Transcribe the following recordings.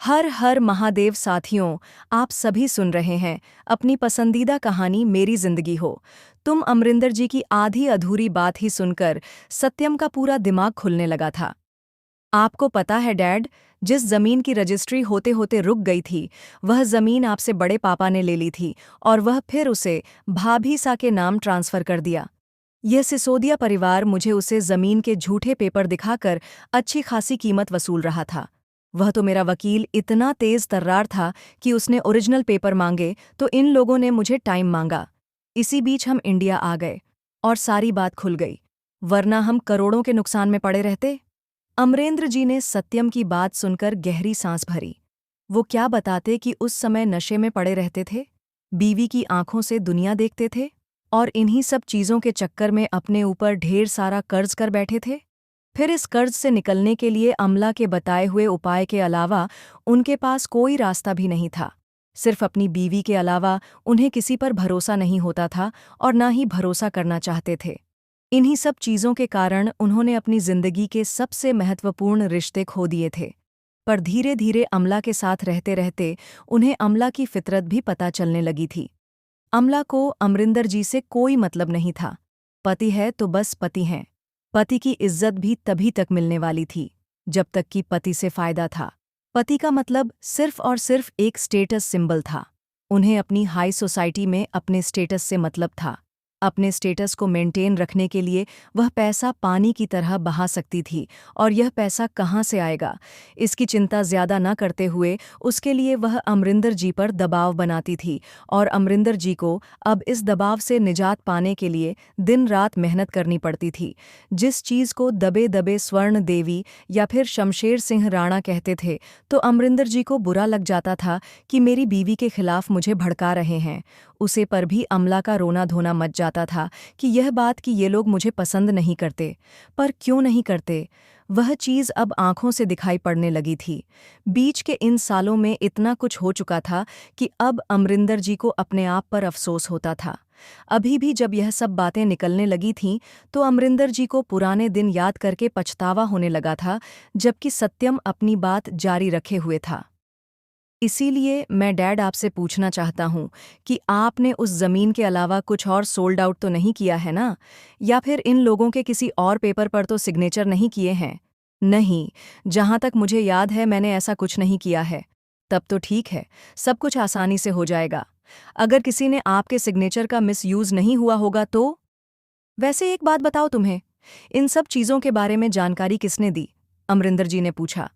हर हर महादेव साथियों, आप सभी सुन रहे हैं अपनी पसंदीदा कहानी मेरी जिंदगी हो। तुम अमरिंदर जी की आधी अधूरी बात ही सुनकर सत्यम का पूरा दिमाग खुलने लगा था। आपको पता है डैड, जिस जमीन की रजिस्ट्री होते होते रुक गई थी, वह जमीन आपसे बड़े पापा ने ले ली थी और वह फिर उसे भाभी सा के नाम ट्रांसफर कर दिया। यह सिसोदिया परिवार मुझे उसे जमीन के झूठे पेपर दिखाकर अच्छी खासी कीमत वसूल रहा था। वह तो मेरा वकील इतना तेज तर्रार था कि उसने ओरिजिनल पेपर मांगे तो इन लोगों ने मुझे टाइम मांगा। इसी बीच हम इंडिया आ गए और सारी बात खुल गई, वरना हम करोड़ों के नुकसान में पड़े रहते। अमरेंद्र जी ने सत्यम की बात सुनकर गहरी सांस भरी। वो क्या बताते कि उस समय नशे में पड़े रहते थे, बीवी की आंखों से दुनिया देखते थे और इन्हीं सब चीजों के चक्कर में अपने ऊपर ढेर सारा कर्ज कर बैठे थे। फिर इस कर्ज से निकलने के लिए अमला के बताए हुए उपाय के अलावा उनके पास कोई रास्ता भी नहीं था। सिर्फ अपनी बीवी के अलावा उन्हें किसी पर भरोसा नहीं होता था और ना ही भरोसा करना चाहते थे। इन्हीं सब चीजों के कारण उन्होंने अपनी जिंदगी के सबसे महत्वपूर्ण रिश्ते खो दिए थे। पर धीरे धीरे अमला के साथ रहते रहते उन्हें अमला की फितरत भी पता चलने लगी थी। अमला को अमरिंदर जी से कोई मतलब नहीं था। पति है तो बस पति हैं। पति की इज्जत भी तभी तक मिलने वाली थी जब तक कि पति से फायदा था। पति का मतलब सिर्फ और सिर्फ एक स्टेटस सिंबल था। उन्हें अपनी हाई सोसाइटी में अपने स्टेटस से मतलब था। अपने स्टेटस को मेंटेन रखने के लिए वह पैसा पानी की तरह बहा सकती थी और यह पैसा कहाँ से आएगा, इसकी चिंता ज्यादा न करते हुए उसके लिए वह अमरिंदर जी पर दबाव बनाती थी और अमरिंदर जी को अब इस दबाव से निजात पाने के लिए दिन रात मेहनत करनी पड़ती थी। जिस चीज को दबे दबे स्वर्ण देवी या फिर शमशेर सिंह राणा कहते थे, तो अमरिंदर जी को बुरा लग जाता था कि मेरी बीवी के खिलाफ मुझे भड़का रहे हैं। उसे पर भी अमला का रोना धोना मच जाता था कि यह बात कि ये लोग मुझे पसंद नहीं करते। पर क्यों नहीं करते, वह चीज़ अब आंखों से दिखाई पड़ने लगी थी। बीच के इन सालों में इतना कुछ हो चुका था कि अब अमरिंदर जी को अपने आप पर अफसोस होता था। अभी भी जब यह सब बातें निकलने लगी थीं तो अमरिंदर जी को पुराने दिन याद करके पछतावा होने लगा था, जबकि सत्यम अपनी बात जारी रखे हुए था। इसीलिए मैं डैड आपसे पूछना चाहता हूँ कि आपने उस ज़मीन के अलावा कुछ और सोल्ड आउट तो नहीं किया है ना? या फिर इन लोगों के किसी और पेपर पर तो सिग्नेचर नहीं किए हैं? नहीं, जहाँ तक मुझे याद है मैंने ऐसा कुछ नहीं किया है। तब तो ठीक है, सब कुछ आसानी से हो जाएगा। अगर किसी ने आपके सिग्नेचर का मिसयूज़ नहीं हुआ होगा तो? वैसे एक बात बताओ तुम्हें, इन सब चीज़ों के बारे में जानकारी किसने दी? अमरिंदर जी ने पूछा।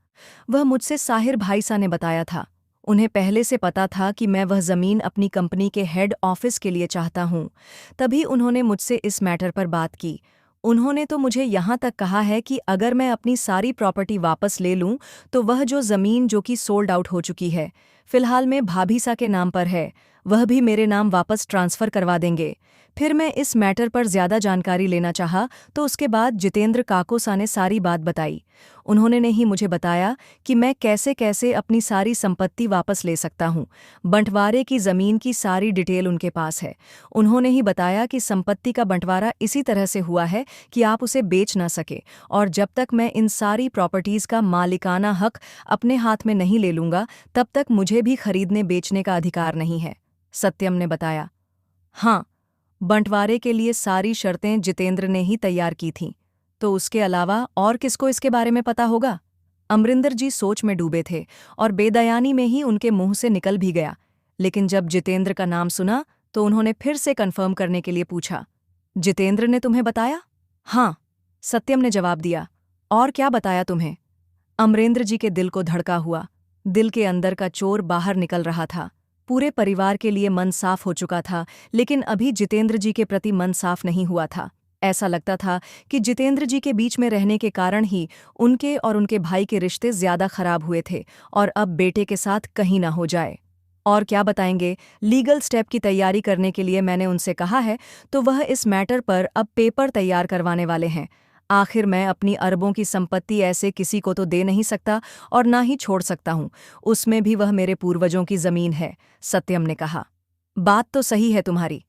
वह मुझसे साहिर भाई सा ने बताया था। उन्हें पहले से पता था कि मैं वह ज़मीन अपनी कंपनी के हेड ऑफिस के लिए चाहता हूँ, तभी उन्होंने मुझसे इस मैटर पर बात की। उन्होंने तो मुझे यहाँ तक कहा है कि अगर मैं अपनी सारी प्रॉपर्टी वापस ले लूँ तो वह जो ज़मीन जो कि सोल्ड आउट हो चुकी है, फिलहाल में भाभीसा के नाम पर है, वह भी मेरे नाम वापस ट्रांसफ़र करवा देंगे। फिर मैं इस मैटर पर ज़्यादा जानकारी लेना चाहा तो उसके बाद जितेंद्र काकोसा ने सारी बात बताई। उन्होंने ने ही मुझे बताया कि मैं कैसे कैसे अपनी सारी संपत्ति वापस ले सकता हूँ। बंटवारे की ज़मीन की सारी डिटेल उनके पास है। उन्होंने ही बताया कि संपत्ति का बंटवारा इसी तरह से हुआ है कि आप उसे बेच ना सके, और जब तक मैं इन सारी प्रॉपर्टीज़ का मालिकाना हक अपने हाथ में नहीं ले लूँगा तब तक मुझे भी खरीदने बेचने का अधिकार नहीं है, सत्यम ने बताया। हाँ, बंटवारे के लिए सारी शर्तें जितेंद्र ने ही तैयार की थीं, तो उसके अलावा और किसको इसके बारे में पता होगा? अमरिंदर जी सोच में डूबे थे और बेदयानी में ही उनके मुंह से निकल भी गया। लेकिन जब जितेंद्र का नाम सुना तो उन्होंने फिर से कन्फर्म करने के लिए पूछा, जितेंद्र ने तुम्हें बताया? हाँ, सत्यम ने जवाब दिया। और क्या बताया तुम्हें? अमरेंद्र जी के दिल को धड़का हुआ। दिल के अंदर का चोर बाहर निकल रहा था। पूरे परिवार के लिए मन साफ हो चुका था, लेकिन अभी जितेंद्र जी के प्रति मन साफ नहीं हुआ था। ऐसा लगता था कि जितेंद्र जी के बीच में रहने के कारण ही उनके और उनके भाई के रिश्ते ज्यादा खराब हुए थे और अब बेटे के साथ कहीं ना हो जाए। और क्या बताएंगे, लीगल स्टेप की तैयारी करने के लिए मैंने उनसे कहा है, तो वह इस मैटर पर अब पेपर तैयार करवाने वाले हैं। आखिर मैं अपनी अरबों की संपत्ति ऐसे किसी को तो दे नहीं सकता और ना ही छोड़ सकता हूँ, उसमें भी वह मेरे पूर्वजों की जमीन है, सत्यम ने कहा। बात तो सही है तुम्हारी।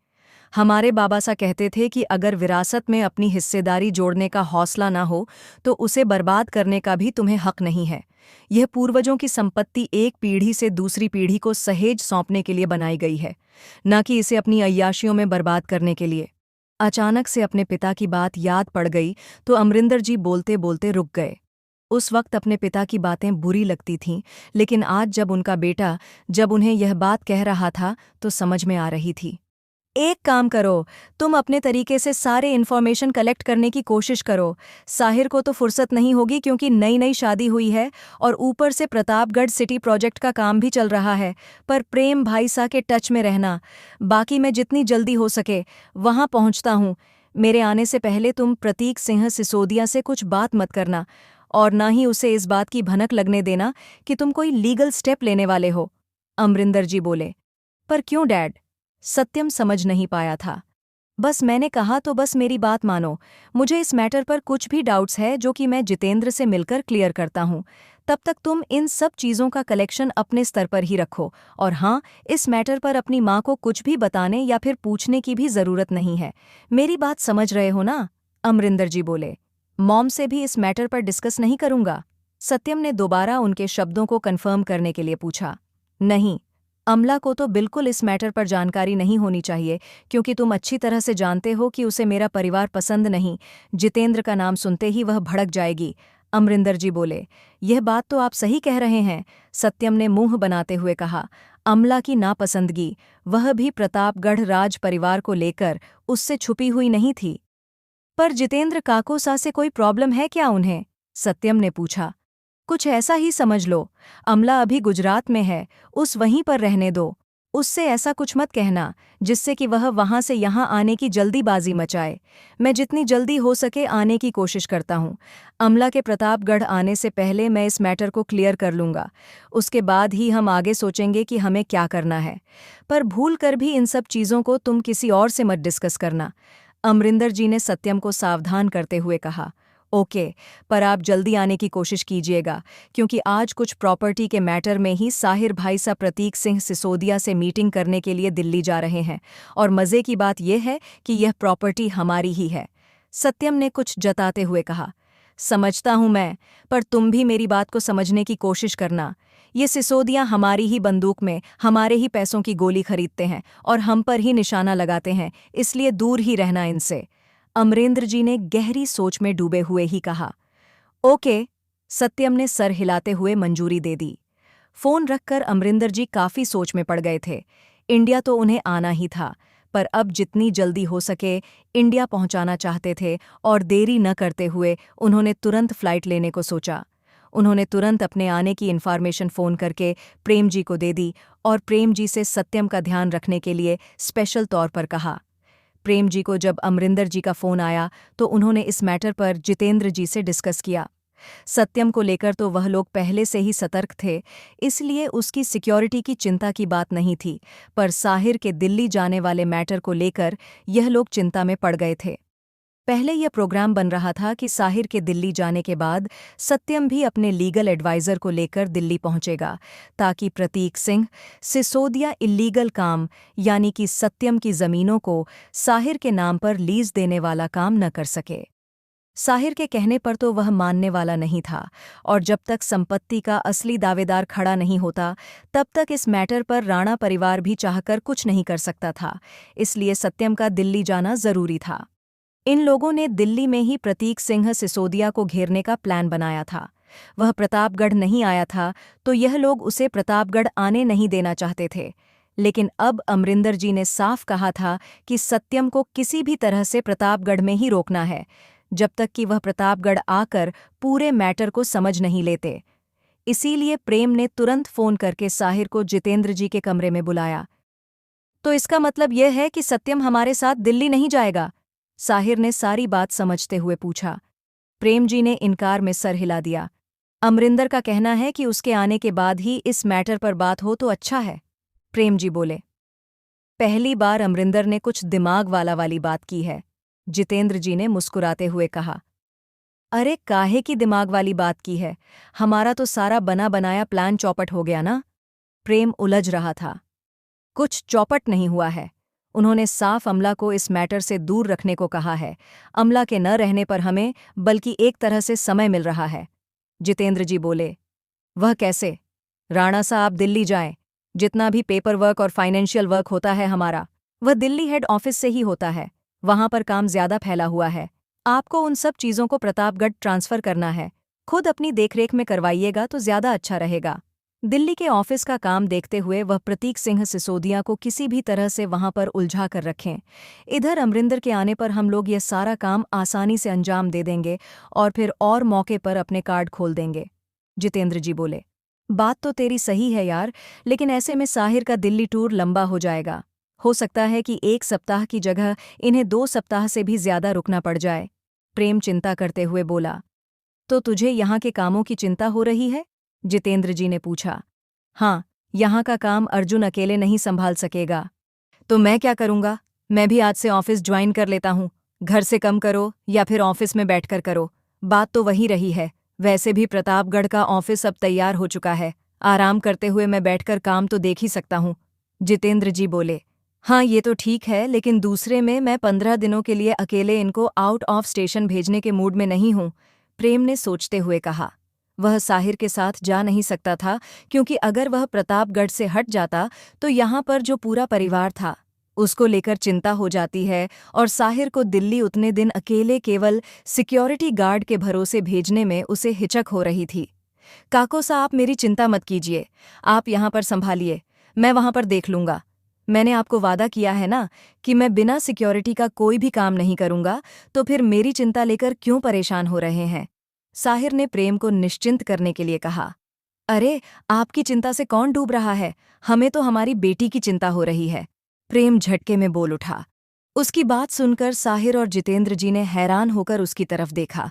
हमारे बाबा सा कहते थे कि अगर विरासत में अपनी हिस्सेदारी जोड़ने का हौसला ना हो तो उसे बर्बाद करने का भी तुम्हें हक नहीं है। यह पूर्वजों की संपत्ति एक पीढ़ी से दूसरी पीढ़ी को सहेज सौंपने के लिए बनाई गई है, न कि इसे अपनी अय्याशियों में बर्बाद करने के लिए। अचानक से अपने पिता की बात याद पड़ गई तो अमरिंदर जी बोलते बोलते रुक गए। उस वक्त अपने पिता की बातें बुरी लगती थीं, लेकिन आज जब उनका बेटा जब उन्हें यह बात कह रहा था तो समझ में आ रही थी। एक काम करो, तुम अपने तरीके से सारे इन्फॉर्मेशन कलेक्ट करने की कोशिश करो। साहिर को तो फुर्सत नहीं होगी क्योंकि नई नई शादी हुई है और ऊपर से प्रतापगढ़ सिटी प्रोजेक्ट का काम भी चल रहा है। पर प्रेम भाई सा के टच में रहना। बाकी मैं जितनी जल्दी हो सके वहां पहुंचता हूं। मेरे आने से पहले तुम प्रतीक सिंह सिसोदिया से कुछ बात मत करना और ना ही उसे इस बात की भनक लगने देना कि तुम कोई लीगल स्टेप लेने वाले हो। अमरिंदर जी बोले। पर क्यों डैड? सत्यम समझ नहीं पाया था। बस मैंने कहा तो बस मेरी बात मानो। मुझे इस मैटर पर कुछ भी डाउट्स है जो कि मैं जितेंद्र से मिलकर क्लियर करता हूँ। तब तक तुम इन सब चीज़ों का कलेक्शन अपने स्तर पर ही रखो। और हाँ, इस मैटर पर अपनी माँ को कुछ भी बताने या फिर पूछने की भी ज़रूरत नहीं है। मेरी बात समझ रहे हो ना? अमरिंदर जी बोले। मॉम से भी इस मैटर पर डिस्कस नहीं करूंगा। सत्यम ने दोबारा उनके शब्दों को कन्फर्म करने के लिए पूछा। नहीं, अमला को तो बिल्कुल इस मैटर पर जानकारी नहीं होनी चाहिए क्योंकि तुम अच्छी तरह से जानते हो कि उसे मेरा परिवार पसंद नहीं। जितेंद्र का नाम सुनते ही वह भड़क जाएगी। अमरिंदर जी बोले। यह बात तो आप सही कह रहे हैं, सत्यम ने मुंह बनाते हुए कहा। अमला की नापसंदगी, वह भी प्रतापगढ़ राज परिवार को लेकर, उससे छुपी हुई नहीं थी। पर जितेंद्र काकोसा से कोई प्रॉब्लम है क्या उन्हें? सत्यम ने पूछा। कुछ ऐसा ही समझ लो। अमला अभी गुजरात में है, उस वहीं पर रहने दो। उससे ऐसा कुछ मत कहना जिससे कि वह वहां से यहाँ आने की जल्दीबाजी मचाए। मैं जितनी जल्दी हो सके आने की कोशिश करता हूँ। अमला के प्रतापगढ़ आने से पहले मैं इस मैटर को क्लियर कर लूँगा। उसके बाद ही हम आगे सोचेंगे कि हमें क्या करना है। पर भूल कर भी इन सब चीज़ों को तुम किसी और से मत डिस्कस करना। अमरिंदर जी ने सत्यम को सावधान करते हुए कहा। ओके, पर आप जल्दी आने की कोशिश कीजिएगा क्योंकि आज कुछ प्रॉपर्टी के मैटर में ही साहिर भाई सा प्रतीक सिंह सिसोदिया से मीटिंग करने के लिए दिल्ली जा रहे हैं और मज़े की बात यह है कि यह प्रॉपर्टी हमारी ही है। सत्यम ने कुछ जताते हुए कहा। समझता हूं मैं, पर तुम भी मेरी बात को समझने की कोशिश करना। ये सिसोदिया हमारी ही बंदूक में हमारे ही पैसों की गोली खरीदते हैं और हम पर ही निशाना लगाते हैं, इसलिए दूर ही रहना इनसे। अमरेंद्र जी ने गहरी सोच में डूबे हुए ही कहा। ओके, सत्यम ने सर हिलाते हुए मंजूरी दे दी। फोन रखकर अमरिंदर जी काफी सोच में पड़ गए थे। इंडिया तो उन्हें आना ही था, पर अब जितनी जल्दी हो सके इंडिया पहुंचाना चाहते थे और देरी न करते हुए उन्होंने तुरंत फ्लाइट लेने को सोचा। उन्होंने तुरंत अपने आने की इन्फॉर्मेशन फ़ोन करके प्रेम जी को दे दी और प्रेम जी से सत्यम का ध्यान रखने के लिए स्पेशल तौर पर कहा। प्रेम जी को जब अमरिंदर जी का फ़ोन आया तो उन्होंने इस मैटर पर जितेंद्र जी से डिस्कस किया। सत्यम को लेकर तो वह लोग पहले से ही सतर्क थे, इसलिए उसकी सिक्योरिटी की चिंता की बात नहीं थी, पर साहिर के दिल्ली जाने वाले मैटर को लेकर यह लोग चिंता में पड़ गए थे। पहले यह प्रोग्राम बन रहा था कि साहिर के दिल्ली जाने के बाद सत्यम भी अपने लीगल एडवाइज़र को लेकर दिल्ली पहुंचेगा, ताकि प्रतीक सिंह सिसोदिया इल्लीगल काम यानी कि सत्यम की ज़मीनों को साहिर के नाम पर लीज देने वाला काम न कर सके। साहिर के कहने पर तो वह मानने वाला नहीं था, और जब तक संपत्ति का असली दावेदार खड़ा नहीं होता तब तक इस मैटर पर राणा परिवार भी चाहकर कुछ नहीं कर सकता था, इसलिए सत्यम का दिल्ली जाना ज़रूरी था। इन लोगों ने दिल्ली में ही प्रतीक सिंह सिसोदिया को घेरने का प्लान बनाया था। वह प्रतापगढ़ नहीं आया था तो यह लोग उसे प्रतापगढ़ आने नहीं देना चाहते थे, लेकिन अब अमरिंदर जी ने साफ कहा था कि सत्यम को किसी भी तरह से प्रतापगढ़ में ही रोकना है, जब तक कि वह प्रतापगढ़ आकर पूरे मैटर को समझ नहीं लेते। इसीलिए प्रेम ने तुरंत फ़ोन करके साहिर को जितेंद्र जी के कमरे में बुलाया। तो इसका मतलब यह है कि सत्यम हमारे साथ दिल्ली नहीं जाएगा? साहिर ने सारी बात समझते हुए पूछा। प्रेम जी ने इनकार में सर हिला दिया। अमरिंदर का कहना है कि उसके आने के बाद ही इस मैटर पर बात हो तो अच्छा है, प्रेम जी बोले। पहली बार अमरिंदर ने कुछ दिमाग वाली बात की है, जितेंद्र जी ने मुस्कुराते हुए कहा। अरे काहे की दिमाग वाली बात की है, हमारा तो सारा बना बनाया प्लान चौपट हो गया ना। प्रेम उलझ रहा था। कुछ चौपट नहीं हुआ है, उन्होंने साफ अमला को इस मैटर से दूर रखने को कहा है। अमला के न रहने पर हमें बल्कि एक तरह से समय मिल रहा है। जितेंद्र जी बोले। वह कैसे? राणा साहब दिल्ली जाएं। जितना भी पेपर वर्क और फाइनेंशियल वर्क होता है हमारा, वह दिल्ली हेड ऑफिस से ही होता है। वहां पर काम ज्यादा फैला हुआ है। आपको उन सब चीजों को प्रतापगढ़ ट्रांसफर करना है। खुद अपनी देखरेख में करवाइएगा तो ज्यादा अच्छा रहेगा। दिल्ली के ऑफिस का काम देखते हुए वह प्रतीक सिंह सिसोदिया को किसी भी तरह से वहां पर उलझा कर रखें। इधर अमरिंदर के आने पर हम लोग यह सारा काम आसानी से अंजाम दे देंगे और फिर और मौके पर अपने कार्ड खोल देंगे। जितेंद्र जी बोले। बात तो तेरी सही है यार, लेकिन ऐसे में साहिर का दिल्ली टूर लंबा हो जाएगा। हो सकता है कि 1 सप्ताह की जगह इन्हें 2 सप्ताह से भी ज्यादा रुकना पड़ जाए। प्रेम चिंता करते हुए बोला। तो तुझे यहाँ के कामों की चिंता हो रही है? जितेंद्र जी ने पूछा। हाँ, यहाँ का काम अर्जुन अकेले नहीं संभाल सकेगा। तो मैं क्या करूँगा? मैं भी आज से ऑफिस ज्वाइन कर लेता हूँ। घर से कम करो या फिर ऑफिस में बैठकर करो, बात तो वही रही है। वैसे भी प्रतापगढ़ का ऑफिस अब तैयार हो चुका है। आराम करते हुए मैं बैठकर काम तो देख ही सकता हूँ। जितेंद्र जी बोले। हाँ, ये तो ठीक है, लेकिन दूसरे में मैं 15 दिनों के लिए अकेले इनको आउट ऑफ स्टेशन भेजने के मूड में नहीं हूँ। प्रेम ने सोचते हुए कहा। वह साहिर के साथ जा नहीं सकता था, क्योंकि अगर वह प्रतापगढ़ से हट जाता तो यहाँ पर जो पूरा परिवार था उसको लेकर चिंता हो जाती है, और साहिर को दिल्ली उतने दिन अकेले केवल सिक्योरिटी गार्ड के भरोसे भेजने में उसे हिचक हो रही थी। काको साहब, आप मेरी चिंता मत कीजिए। आप यहाँ पर संभालिए, मैं वहाँ पर देख लूँगा। मैंने आपको वादा किया है ना कि मैं बिना सिक्योरिटी का कोई भी काम नहीं करूँगा, तो फिर मेरी चिंता लेकर क्यों परेशान हो रहे हैं? साहिर ने प्रेम को निश्चिंत करने के लिए कहा। अरे, आपकी चिंता से कौन डूब रहा है? हमें तो हमारी बेटी की चिंता हो रही है। प्रेम झटके में बोल उठा। उसकी बात सुनकर साहिर और जितेंद्र जी ने हैरान होकर उसकी तरफ देखा।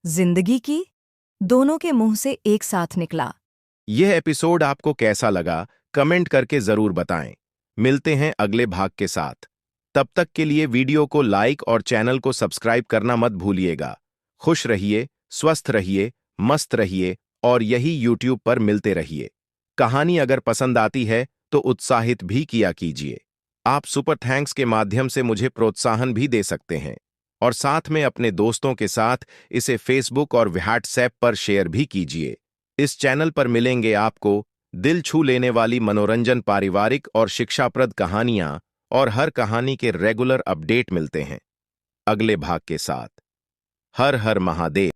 जिंदगी की? दोनों के मुंह से एक साथ निकला। यह एपिसोड आपको कैसा लगा, कमेंट करके जरूर बताएं। मिलते हैं अगले भाग के साथ। तब तक के लिए वीडियो को लाइक और चैनल को सब्सक्राइब करना मत भूलिएगा। खुश रहिए, स्वस्थ रहिए, मस्त रहिए और यही यूट्यूब पर मिलते रहिए। कहानी अगर पसंद आती है तो उत्साहित भी किया कीजिए। आप सुपर थैंक्स के माध्यम से मुझे प्रोत्साहन भी दे सकते हैं, और साथ में अपने दोस्तों के साथ इसे फेसबुक और व्हाट्सएप पर शेयर भी कीजिए। इस चैनल पर मिलेंगे आपको दिल छू लेने वाली मनोरंजन, पारिवारिक और शिक्षाप्रद कहानियां, और हर कहानी के रेगुलर अपडेट मिलते हैं अगले भाग के साथ। हर हर महादेव।